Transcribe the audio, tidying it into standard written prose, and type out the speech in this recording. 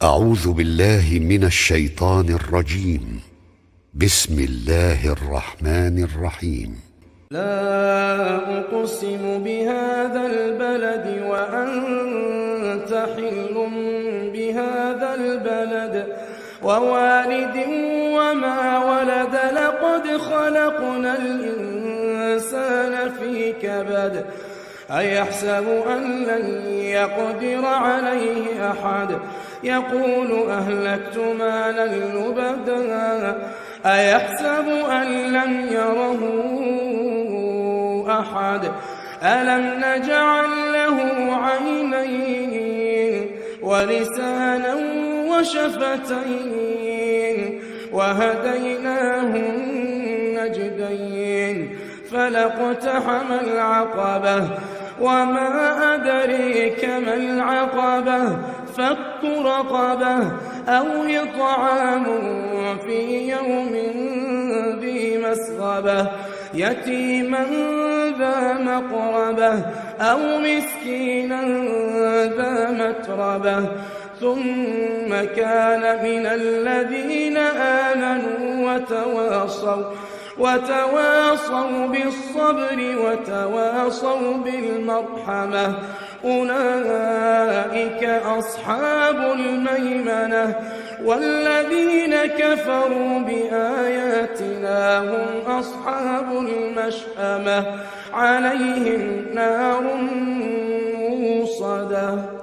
أعوذ بالله من الشيطان الرجيم. بسم الله الرحمن الرحيم. لا أقسم بهذا البلد وأنت حل بهذا البلد ووالد وما ولد لقد خلقنا الإنسان في كبد أيحسب أن لن يقدر عليه أحد يقول أهلكت مالا لبدا أيحسب أن لم يره أحد ألم نجعل له عينين ولسانا وشفتين وهديناه النجدين فلاقتحم العقبة وما أدريك ما العقبة فك رقبة أو إطعام في يوم ذي مسغبة يتيما ذا مقربة أو مسكينا ذا متربة ثم كان من الذين آمنوا وتواصوا بالصبر وتواصوا بالمرحمة أولئك أصحاب الميمنة والذين كفروا بآياتنا هم أصحاب المشأمة عليهم نار موصدة.